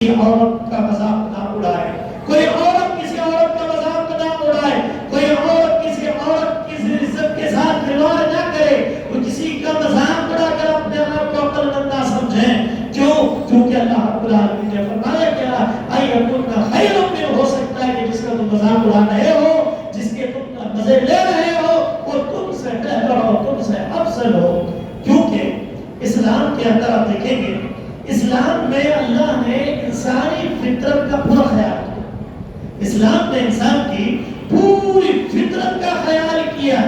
عورت کا مذاق نہ اڑائے، کوئی عورت کسی عورت کا مذاق نہ اڑائے، کوئی عورت کسی عورت کی عزت کے ساتھ کھلواڑ نہ کرے، وہ کسی کا مذاق اڑا کر اپنے آپ کو عقل مند نہ سمجھیں۔ کیوں؟ کیونکہ اللہ رب العالمین نے فرمایا کیا ایکن خیر من، ہو سکتا ہے کہ جس کا تم مذاق اڑا رہے ہو، جس کے تم مزے لے رہے ہو، وہ تم سے بہتر ہو، تم سے افضل ہو۔ کیونکہ اسلام کے اندر آپ دیکھیں گے، اسلام میں اللہ نے انسانی فطرت کا پورا خیال کیا۔ اسلام نے انسان کی پوری فطرت کا خیال کیا۔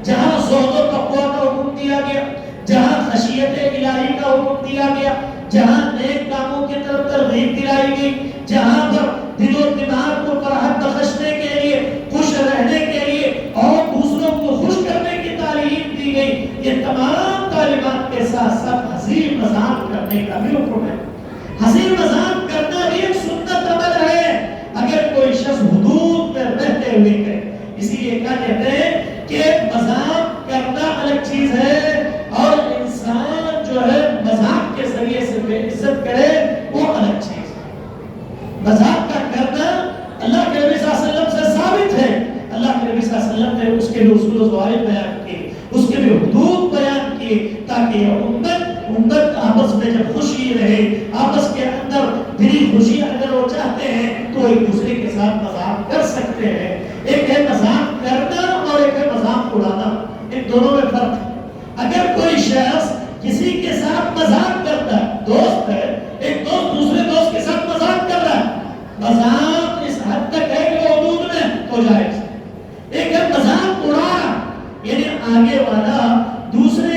جہاں زہد و تقویٰ کا حکم دیا گیا، جہاں خشیت الہی کا حکم دیا گیا، جہاں نیک کاموں کی طرف ترغیب دلائی گئی، جہاں پر دل و دماغ کو فرحت بخشنے کے لیے، خوش رہنے کے لیے اور دوسروں کو خوش کرنے کی تعلیم دی گئی، یہ تمام تعلیمات کے ساتھ ساتھ ہنسی مذاق کرنے کا بھی حکم ہے۔ ہنسی مذاق کرنا بھی ایک سنت عمل ہے، اگر کوئی شخص حدود میں رہتے ہوئے کرے۔ اسی لیے کیا کہتے ہیں کہ مذاق کرنا الگ چیز ہے، اور انسان جو ہے مذاق کے ذریعے سے بے عزت کرے وہ الگ چیز ہے۔ مذاق کا کرنا اللہ کے نبی صلی اللہ علیہ وسلم سے ثابت ہے۔ اللہ کے نبی صلی اللہ علیہ وسلم نے اس کے بھی اصول و ضوابط بیان کیے، اس کے بھی حدود بیان کیے، تاکہ امت آپس میں جب خوشی رہے، آپس کے اندر دلی خوشی اگر وہ چاہتے ہیں تو ایک دوسرے کے ساتھ مذاق کر سکتے ہیں۔ ایک ہے مذاق کرنا اور ایک ہے مذاق اڑانا، ان دونوں میں فرق ہے۔ اگر کوئی شخص کسی کے ساتھ مذاق کرتا ہے، دوست ہے، ایک دوست دوسرے دوست کے ساتھ مذاق کر رہا ہے، مذاق اس حد تک ہے کہ وہ حدود میں ہو جائے۔ ایک ہے مذاق اڑانا، یعنی آگے والا دوسرے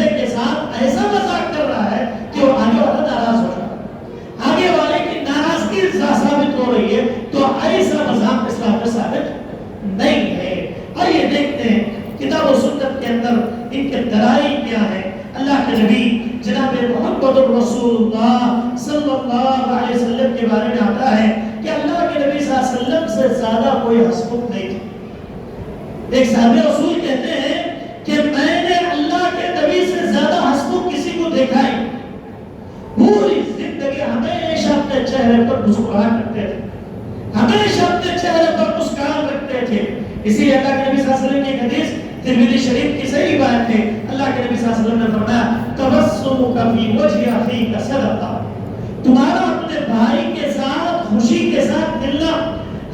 کے ساتھ ایسا مذاق کر رہا ہے کہ وہ آگے والا ناراض ہو رہا ہے، آگے والے کی ناراضگی ثابت ہو رہی ہے، تو ایسا مذاق اسلام میں ثابت نہیں ہے۔ اور یہ دیکھتے ہیں کتاب و سنت کے اندر ان کے دلائل کیا ہے۔ اللہ کے نبی جناب محمد رسول اللہ صلی اللہ علیہ وسلم کے بارے میں آتا ہے کہ اللہ کے نبی صلی اللہ علیہ وسلم سے زیادہ کوئی ہسمکھ نہیں تھا۔ ایک صحابی رسول کہتے ہیں کہ میں نے اللہ کے نبی سے زیادہ ہسمکھ کسی کو دیکھا ہی، پوری زندگی ہمیشہ اپنے چہرے پر مسکراہٹ رکھتے تھے، ہمیشہ اپنے چہرے پر مسکراہٹ رکھتے تھے۔ اسی لیے اللہ کے نبی صلی اللہ علیہ وسلم کی ایک حدیث ترمذی شریف کی صحیح بات ہے، اللہ کے نبی صلی اللہ علیہ وسلم نے فرمایا تبسمک فی وجہ اخیک صدقہ، تمہارا اپنے بھائی کے ساتھ خوشی کے ساتھ ملنا،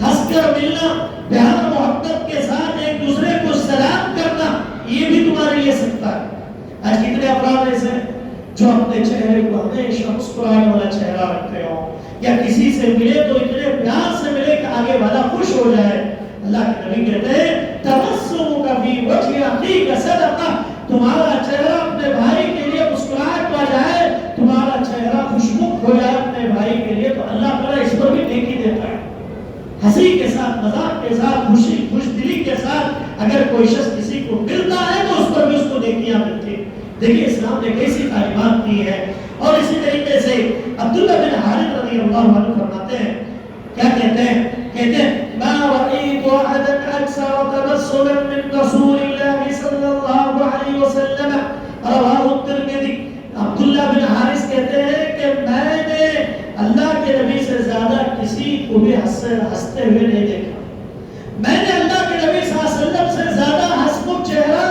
ہنس کر ملنا، پیار محبت کے ساتھ ایک دوسرے کو سلام کرنا، یہ بھی تمہارے لیے صدقہ ہے۔ آج کتنے افراد ایسے ہیں جو اپنے چہرے کو ہمیشہ مسکرانے والا چہرہ رکھتے ہو، یا کسی سے ملے تو اتنے پیار سے ملے کہ آگے والا خوش ہو جائے۔ اللہ کے نبی کہتے ہیں تبسمک فی وجہ اخیک صدقہ، تمہارا چہرہ اپنے بھائی کے لیے مسکراہٹ پا جائے، تمہارا چہرہ خوشمخ ہو جائے اپنے بھائی کے لیے، تو اللہ تعالیٰ اس پر بھی نیکی دیتا ہے۔ ہنسی کے ساتھ، مذاق کے ساتھ، خوش دلی کے ساتھ اگر کوئی شخص کسی کو ملتا ہے تو اس پر بھی اس کو نیکیاں ملتی ہیں۔ دیکھیے اسلام نے کیسی تعلیمات دی ہے۔ اور اسی طریقے سے عبداللہ بن حارث رضی اللہ عنہ فرماتے ہیں، کیا کہتے ہیں؟ کہتے ہیں ما رأيت أحدا أكثر تبسما من رسول الله صلی اللہ علیہ وسلم، رواه الترمذی۔ عبداللہ بن حارث کہتے ہیں کہ میں نے اللہ کے نبی سے زیادہ کسی کو بھی ہنستے ہوئے نہیں دیکھا، میں نے اللہ کے نبی صلی اللہ علیہ وسلم سے زیادہ ہنسمکھ چہرہ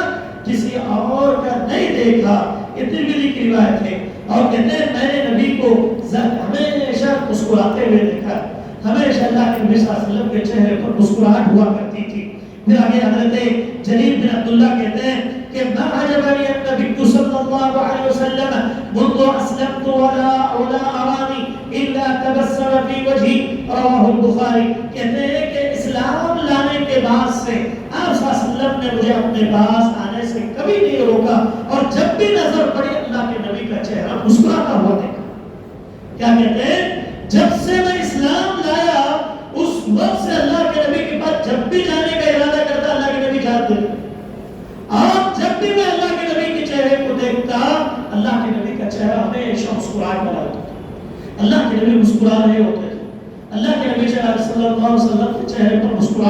کسی اور کا نہیں دیکھا۔ یہ ترمذی کی روایت ہے۔ اور کہتے ہیں میں نے نبی کو ہمیشہ مسکراتے ہوئے دیکھا، ہمیشہ اللہ کے نبی صلی اللہ علیہ وسلم کے چہرے پر مسکراہٹ ہوا کرتی تھی۔ پھر آگے حضرت جریر بن عبداللہ کہتے ہیں کہ ما عجبنی النبی صلی اللہ علیہ وسلم منذ اسلمت ولا ارانی الا تبسم فی وجہی، رواہ البخاری۔ کہتے ہیں کہ اسلام لانے کے بعد سے آپ صلی اللہ علیہ وسلم نے مجھے اپنے پاس آنے سے کبھی نہیں روکا، اور جب بھی نظر پڑی اللہ کے نبی کا چہرہ مسکراتا ہوا دیکھا۔ کیا کہتے ہیں؟ جب سے میں اسلام لایا اس وقت سے اللہ کے نبی کے پاس جب بھی جانے کا ارادہ کرتا اللہ کے نبی جاتے تھے، اور جب بھی میں اللہ کے نبی کے چہرے کو دیکھتا اللہ کے نبی کا چہرہ ہمیشہ مسکراہٹ والا ہوتا تھا۔ اللہ کے نبی مسکرا رہے ہوتے تھے، اللہ کے نبی صلی اللہ علیہ وسلم کے چہرے پر مسکراہٹ